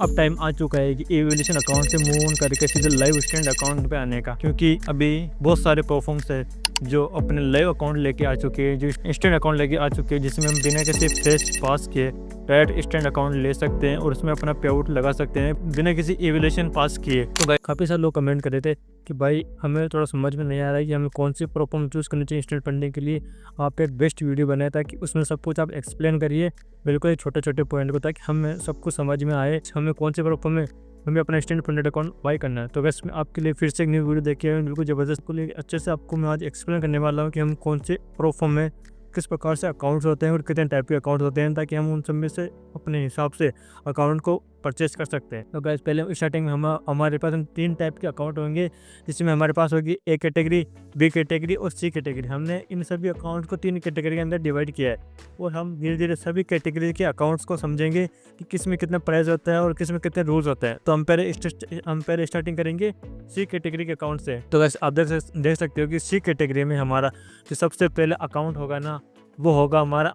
अब टाइम आ चुका है कि एवोल्यूशन अकाउंट से मूव ऑन करके सीधे लाइव स्टैंड अकाउंट पे आने का, क्योंकि अभी बहुत सारे प्लेटफॉर्म्स है जो अपने लाइव अकाउंट लेके आ चुके हैं, जो इंस्टेंट अकाउंट लेके आ चुके हैं, जिसमें हम बिना किसी फेस पास किए डायरेक्ट इंस्टेंट अकाउंट ले सकते हैं और उसमें अपना पे आउट लगा सकते हैं बिना किसी एवोल्यूशन पास किए। तो भाई काफ़ी सारे लोग कमेंट कर रहे थे कि भाई हमें थोड़ा समझ में नहीं आ रहा है कि हमें कौन सी प्लेटफॉर्म चूज़ करनी चाहिए इंस्टेंट फंडिंग के लिए। आप एक बेस्ट वीडियो बनाए ताकि उसमें सब कुछ आप एक्सप्लेन करिए, बिल्कुल छोटे छोटे पॉइंट को, ताकि हमें सब कुछ समझ में आए हमें कौन से प्लेटफॉर्म में हमें अपना इंस्टेंट फंडेड अकाउंट बाई करना है। तो वैसे मैं आपके लिए फिर से एक न्यू वीडियो देखिए, बिल्कुल ज़बरदस्त को लिए अच्छे से आपको मैं आज एक्सप्लेन करने वाला हूँ कि हम कौन से प्लेटफॉर्म में किस प्रकार से अकाउंट्स होते हैं और कितने टाइप के अकाउंट होते हैं, ताकि हम उन सब में से अपने हिसाब से अकाउंट को परचेस कर सकते हैं। तो गाइस पहले स्टार्टिंग में हमारे पास 3 टाइप के अकाउंट होंगे, जिसमें हमारे पास होगी ए कैटेगरी, बी कैटेगरी और सी कैटेगरी। हमने इन सभी अकाउंट को 3 कैटेगरी के अंदर डिवाइड किया है और हम धीरे धीरे सभी कैटेगरी के अकाउंट्स को समझेंगे कि किस में कितना प्राइस होता है और किस में कितने रूल्स होते हैं। तो हम पहले स्टार्टिंग करेंगे सी कैटेगरी के अकाउंट से। तो वैसे आप देख सकते हो कि सी कैटेगरी में हमारा जो सबसे पहले अकाउंट होगा ना, वो होगा हमारा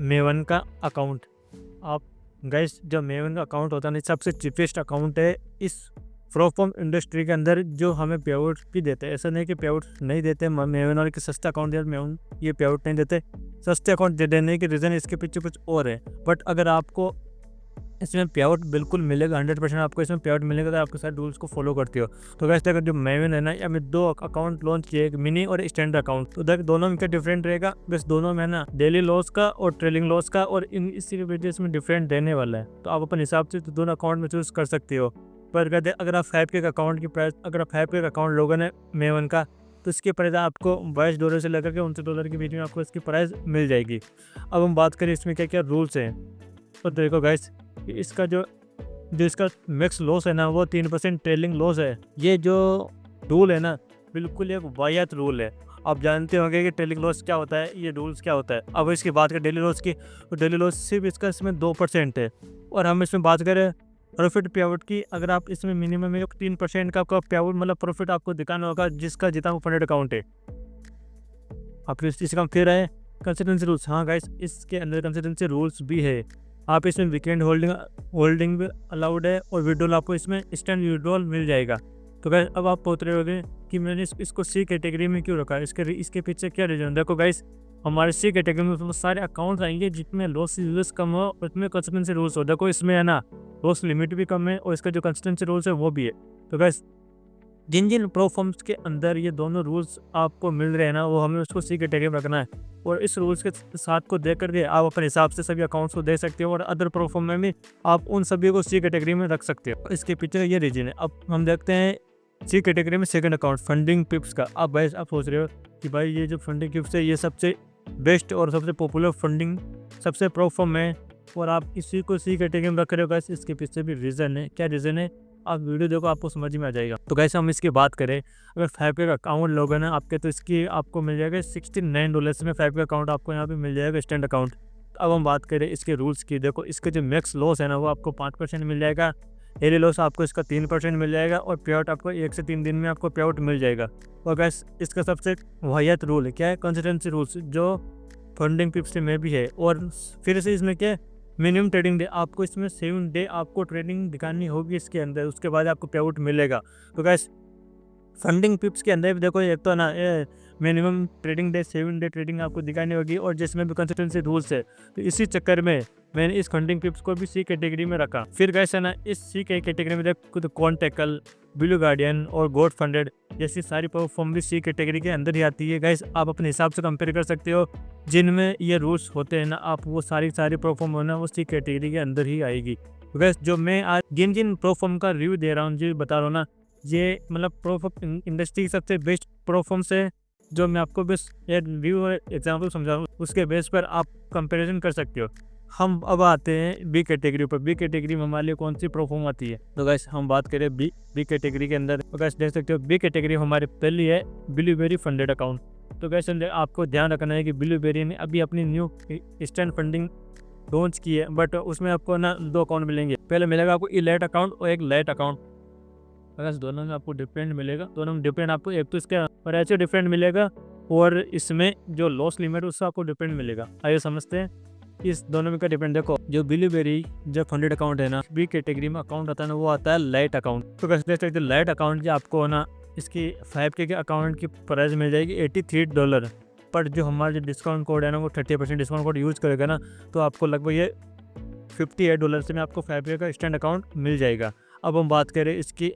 मेवन का अकाउंट। आप गाइस जो मेवन का अकाउंट होता है ना, सबसे चीपेस्ट अकाउंट है इस प्लेटफॉर्म इंडस्ट्री के अंदर, जो हमें पे आउट भी देते हैं। ऐसा नहीं कि पे आउट नहीं देते, मेवन वाले के सस्ते अकाउंट दे, मेवन ये पे आउट नहीं देते। सस्ते अकाउंट दे देने के रीज़न इसके पीछे कुछ और है, बट अगर आपको इसमें पे आउट बिल्कुल मिलेगा, 100% आपको इसमें पे आउट मिलेगा अगर आपके साथ रूल्स को फॉलो करते हो। तो वैसे अगर जो मेवन है ना, या मैं 2 अकाउंट लॉन्च किए, एक मिनी और स्टैंडर्ड अकाउंट। तो देख दोनों में क्या डिफरेंट रहेगा, बस दोनों में ना डेली लॉस का और ट्रेलिंग लॉस का, और इसी की वजह से डिफरेंट देने वाला है। तो आप अपने हिसाब से तो दोनों अकाउंट में चूज़ कर सकते हो। पर अगर आप 5K का अकाउंट की प्राइस, अगर आप 5K का अकाउंट लोगों ने मेवन का, तो इसकी प्राइस आपको $22 से लेकर के $29 के बीच में आपको इसकी प्राइस मिल जाएगी। अब हम बात करें इसमें क्या क्या रूल्स हैं। तो देखो गाइस, इसका जो इसका मैक्स लॉस है ना, वो 3% ट्रेलिंग लॉस है। ये जो रूल है ना, बिल्कुल एक वाहियात रूल है। आप जानते होंगे कि ट्रेलिंग लॉस क्या होता है, ये रूल्स क्या होता है। अब इसकी बात करें डेली लॉस की, तो डेली लॉस सिर्फ इसका इसमें 2% है। और हम इसमें बात करें प्रॉफिट पे आउट की, अगर आप इसमें मिनिमम 3% का आपका पे आउट मतलब प्रॉफिट आपको दिखाना होगा, जिसका जितना फंडेड अकाउंट है। आप इससे कम फिर आए कंसिस्टेंसी रूल्स। हाँ गाइस, इसके अंदर कंसिस्टेंसी रूल्स भी है। आप इसमें वीकेंड होल्डिंग भी अलाउड है, और विड्रॉल आपको इसमें इंस्टेंट विड्रॉल मिल जाएगा। तो गाइस अब आप पूछ रहे होंगे कि मैंने इसको सी कैटेगरी में क्यों रखा है, इसके पीछे क्या रीजन। देखो गाइस, हमारे सी कैटेगरी में उसमें सारे अकाउंट्स आएंगे जिसमें लॉस यूज कम हो, उसमें कंसिस्टेंसी रूल्स हो। देखो इसमें है ना, लॉस लिमिट भी कम है और इसका जो कंसिस्टेंसी रूल्स है वो भी है। तो गाइस जिन जिन प्लेटफॉर्म्स के अंदर ये दोनों रूल्स आपको मिल रहे हैं ना, वो हमें उसको सी कैटेगरी में रखना है, और इस रूल्स के साथ को देख करके आप अपने हिसाब से सभी अकाउंट्स को दे सकते हो, और अदर प्लेटफॉर्म में भी आप उन सभी को सी कैटेगरी में रख सकते हो। इसके पीछे ये रीजन है। अब हम देखते हैं सी कैटेगरी में सेकंड अकाउंट फंडिंग पिप्स का। अब भाई आप सोच रहे हो कि भाई ये जो फंडिंग पिप्स है, ये सबसे बेस्ट और सबसे पॉपुलर फंडिंग सबसे प्लेटफॉर्म है, और आप इसी को सी कैटेगरी में रख रहे हो। गाइस इसके पीछे भी रीज़न है। क्या रीज़न है, आप वीडियो देखो, आपको समझ में आ जाएगा। तो कैसे हम इसकी बात करें, अगर 5K का अकाउंट लोगे ना आपके, तो इसकी आपको मिल जाएगा $69 में 5K अकाउंट आपको यहाँ पे मिल जाएगा स्टैंड अकाउंट। अब हम बात करें इसके रूल्स की। देखो इसके जो मैक्स लॉस है ना, वो आपको 5% मिल जाएगा। डेली लॉस आपको इसका 3% मिल जाएगा, और पे आउट आपको 1 से 3 दिन में आपको पे आउट मिल जाएगा। और गैस इसका सबसे वाहियात रूल है, क्या है, कंसिस्टेंसी रूल्स, जो फंडिंग पिप्स में भी है। और फिर से इसमें क्या है, मिनिमम ट्रेडिंग डे, आपको इसमें 7 डे आपको ट्रेडिंग दिखानी होगी इसके अंदर, उसके बाद आपको पे आउट मिलेगा। तो गाइस फंडिंग पिप्स के अंदर भी देखो, एक तो ना minimum trading day 7 day trading आपको दिखानी होगी, और जिसमें भी कंसिस्टेंसी रूल्स है। तो इसी चक्कर में मैंने इस फंडिंग पिप्स को भी सी कैटेगरी में रखा। फिर गाइस है ना, इस सी कैटेगरी में देखो तो कॉन्टेकल, ब्लू गार्डियन और गोड फंडेड जैसी सारी प्लेटफॉर्म भी सी कैटेगरी के अंदर ही आती है। गाइस आप अपने हिसाब से कंपेयर कर सकते हो, जिनमें ये रूल्स होते हैं ना, आप वो सारी प्लेटफॉर्म होना वो सी कैटेगरी के अंदर ही आएगी। तो गाइस जो मैं आज जिन जिन प्लेटफॉर्म का रिव्यू दे रहा हूँ, जो बता रहा हूँ ना, ये मतलब प्लेटफॉर्म इंडस्ट्री की सबसे बेस्ट प्लेटफॉर्म्स है, जो मैं आपको बस एक रिव्यू और एग्जाम्पल समझा रहा हूँ, उसके बेस पर आप कंपैरिजन कर सकते हो। हम अब आते हैं बी कैटेगरी पर। बी कैटेगरी में हमारे लिए कौन सी प्लेटफॉर्म आती है। तो गाइस हम बात करें बी कैटेगरी के अंदर, तो गाइस देख सकते हो बी कैटेगरी हमारी पहली है ब्लूबेरी फंडेड अकाउंट। तो गाइस आपको ध्यान रखना है कि ब्लूबेरी ने अभी अपनी न्यू इंस्टेंट फंडिंग लॉन्च की है, बट उसमें आपको ना 2 अकाउंट मिलेंगे। पहले मिलेगा आपको इलाइट अकाउंट और एक लाइट अकाउंट। अगर दोनों में आपको डिफरेंट मिलेगा, दोनों में डिफरेंट आपको, एक तो इसका प्राइस डिफरेंट मिलेगा, और इसमें जो लॉस लिमिट उसका आपको डिफरेंट मिलेगा। आइए समझते हैं। इस दोनों में का डिपेंड देखो, जो बिलीबेरी जब फंडेड अकाउंट है ना, बी कैटेगरी में अकाउंट आता है ना, वो आता है लाइट अकाउंट। तो कैसे देख सकते हो लाइट अकाउंट की आपको ना इसकी 5K के अकाउंट की प्राइस मिल जाएगी $83। पर जो हमारा जो डिस्काउंट कोड है ना, वो 30% डिस्काउंट कोड यूज़ करेगा ना, तो आपको लगभग ये $58 से में आपको 5K का स्टैंड अकाउंट मिल जाएगा। अब हम बात करें इसकी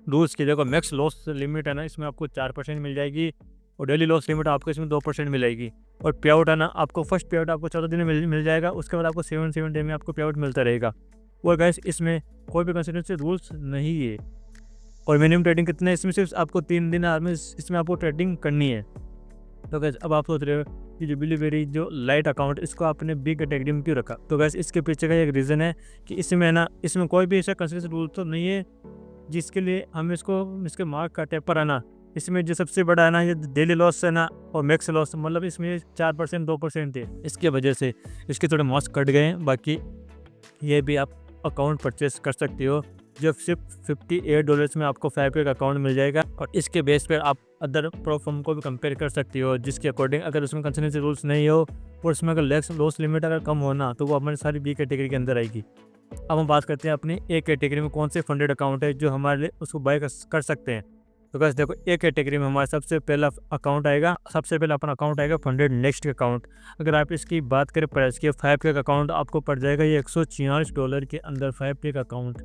रूल्स की, देखो मैक्स लॉस लिमिट है ना, इसमें आपको 4% मिल जाएगी और डेली लॉस लिमिट आपको इसमें 2% मिलेगी। और पे आउट है ना, आपको फर्स्ट पे आउट आपको 14 दिन में मिल जाएगा, उसके बाद आपको 7 डे में आपको पे आउट मिलता रहेगा। और गाइस इसमें कोई भी कंसिस्टेंसी रूल्स नहीं है। और मिनिमम ट्रेडिंग कितने है, इसमें सिर्फ आपको 3 दिन में इसमें आपको ट्रेडिंग करनी है। तो गैस अब आप सोच रहे हो कि जो बिलीबेरी जो लाइट अकाउंट इसको आपने बी कैटेगरी में क्यों रखा, तो गैस इसके पीछे का एक रीज़न है कि इसमें ना, इसमें कोई भी ऐसा कंसिस्टेंट रूल तो नहीं है जिसके लिए हम इसके मार्क का टेपर है ना, इसमें जो सबसे बड़ा है ना, ये डेली लॉस है ना और मैक्स लॉस, मतलब इसमें 4% 2% थे, इसके वजह से इसके थोड़े मार्क्स कट गए हैं। बाकी ये भी आप अकाउंट परचेस कर सकते हो, जो सिर्फ $58 में आपको 5K का अकाउंट मिल जाएगा। और इसके बेस पर आप अदर प्लेटफॉर्म को भी कंपेयर कर सकते हो, जिसके अकॉर्डिंग अगर उसमें कंसिस्टेंसी रूल्स नहीं हो और उसमें अगर लॉस लिमिट अगर कम हो ना, तो वो हमारी सारी बी कैटेगरी के अंदर आएगी। अब हम बात करते हैं अपनी ए कैटेगरी में कौन से फंडेड अकाउंट है जो हमारे लिए उसको बाय कर सकते हैं। तो बस देखो, ए कैटेगरी में हमारा सबसे पहला अकाउंट आएगा, सबसे पहला अपना अकाउंट आएगा फंडेड नेक्स्ट अकाउंट। अगर आप इसकी बात करें प्राइस की, 5K का अकाउंट आपको पड़ जाएगा ये $146 के अंदर 5K का अकाउंट,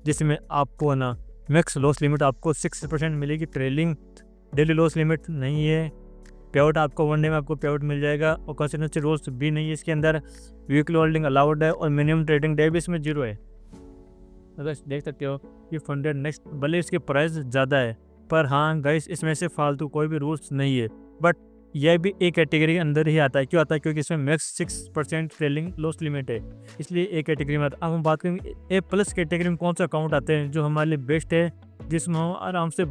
जिसमें आपको ना मैक्स लॉस लिमिट आपको 6% मिलेगी ट्रेलिंग, डेली लॉस लिमिट नहीं है, पे आउट आपको 1 डे में आपको पे आउट मिल जाएगा और कंसिस्टेंसी रूल्स भी नहीं है इसके अंदर, वीकली होल्डिंग अलाउड है और मिनिमम ट्रेडिंग डे भी इसमें 0 है। अगर देख सकते हो कि फंडेड नेक्स्ट भले इसकी प्राइस ज़्यादा है, पर हाँ गाइस इसमें से फालतू कोई भी रूल्स नहीं है, बट यह भी ए कैटेगरी के अंदर ही आता है। क्यों आता है? क्योंकि इसमें मैक्स 6% ट्रेलिंग लॉस लिमिट है, इसलिए ए कैटेगरी में आता है। अब हम बात करेंगे ए प्लस कैटेगरी में कौन सा अकाउंट आते हैं जो हमारे लिए बेस्ट है, जिसको हम आराम से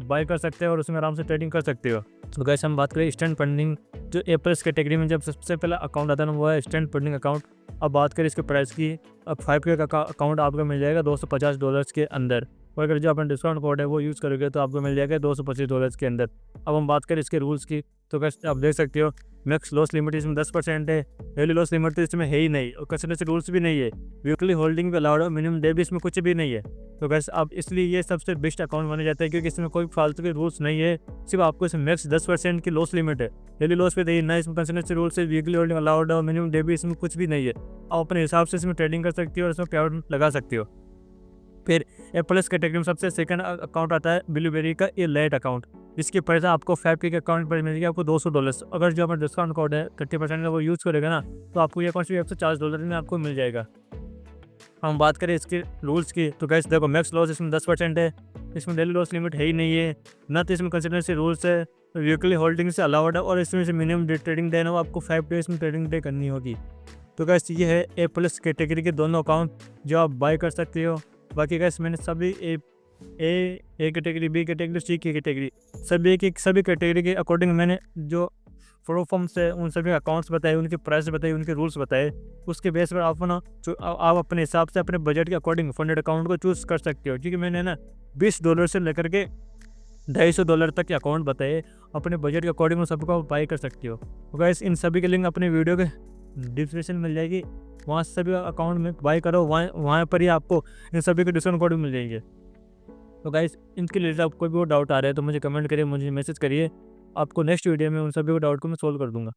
बाय कर सकते हैं और उसमें आराम से ट्रेडिंग कर सकते हो। तो गाइस हम बात करें स्टैंड फंडिंग, जो ए प्लस कैटेगरी में जब सबसे पहला अकाउंट आता है ना, वो है स्टैंड फंडिंग अकाउंट। अब बात करें इसके प्राइस की, अब 5K का अकाउंट आपको मिल जाएगा $250 के अंदर, और अगर जो अपना डिस्काउंट कोड है वो यूज़ करोगे तो आपको मिल जाएगा $225 के अंदर। अब हम बात करें इसके रूल्स की, तो कैसे आप देख सकते हो मैक्स लॉस लिमिट इसमें 10% है, डेली लॉस लिमिट तो इसमें है ही नहीं और कंसिस्टेंसी रूल्स भी नहीं है, वीकली होल्डिंग भी अलाउड है, मिनिमम डे भी इसमें कुछ भी नहीं है। तो कैसे अब इसलिए ये सबसे बेस्ट अकाउंट माना जाता है, क्योंकि इसमें कोई फालतू के रूल्स नहीं है, सिर्फ आपको इसमें मैक्स 10% की लॉस लिमिट है, डेली लॉस पे नहीं ना, इसमें कंसिस्टेंसी रूल्स है, वीकली होल्डिंग अलाउड है और मिनिमम डे भी इसमें कुछ भी नहीं है। आप अपने हिसाब से इसमें ट्रेडिंग कर सकते हो और इसमें पे आउट लगा सकते हो। फिर ए प्लस कैटेगरी में सबसे सेकंड अकाउंट आता है बिलीबेरी का ए लाइट अकाउंट, जिसकी प्राइस आपको 5K के अकाउंट पर मिलेगी आपको $200। अगर जो हमारा डिस्काउंट कोड है 30% का वो यूज़ करेगा ना, तो आपको ये अकाउंट $140 में आपको मिल जाएगा। हम बात करें इसके रूल्स की, तो गैस देखो मैक्स लॉस इसमें 10% है, इसमें डेली लॉस लिमिट है ही नहीं है, ना तो इसमें कंसिस्टेंसी रूल्स है, वीकली होल्डिंग से अलाउड है, और इसमें से मिनिमम डे ट्रेडिंग डे है वो आपको 5 डेज में ट्रेडिंग डे करनी होगी। तो गैस ये है ए प्लस कैटेगरी के दोनों अकाउंट जो आप बाय कर सकते हो। बाकी गैस मैंने सभी ए कैटेगरी, बी कैटेगरी, सी की कैटेगरी, सभी कैटेगरी के अकॉर्डिंग मैंने जो प्लेटफॉर्म्स है उन सभी अकाउंट्स बताए, उनके प्राइस बताए, उनके रूल्स बताए, उसके बेस पर आप ना आप अपने हिसाब से अपने बजट के अकॉर्डिंग फंडेड अकाउंट को चूज़ कर सकते हो। क्योंकि मैंने ना $20 से लेकर के $250 तक के अकाउंट बताए, अपने बजट के अकॉर्डिंग सबको आप बाय कर सकते हो। तो गाइस इन सभी के लिंक अपने वीडियो के डिस्क्रिप्शन मिल जाएगी, वहाँ सभी अकाउंट में बाय करो, वहाँ पर ही आपको इन सभी के डिस्काउंट कोड मिल जाएंगे। तो गाइस इनके रिलेटेड आपको कोई भी डाउट आ रहा है तो मुझे कमेंट करिए, मुझे मैसेज करिए, आपको नेक्स्ट वीडियो में उन सभी को डाउट को मैं सोल्व कर दूंगा।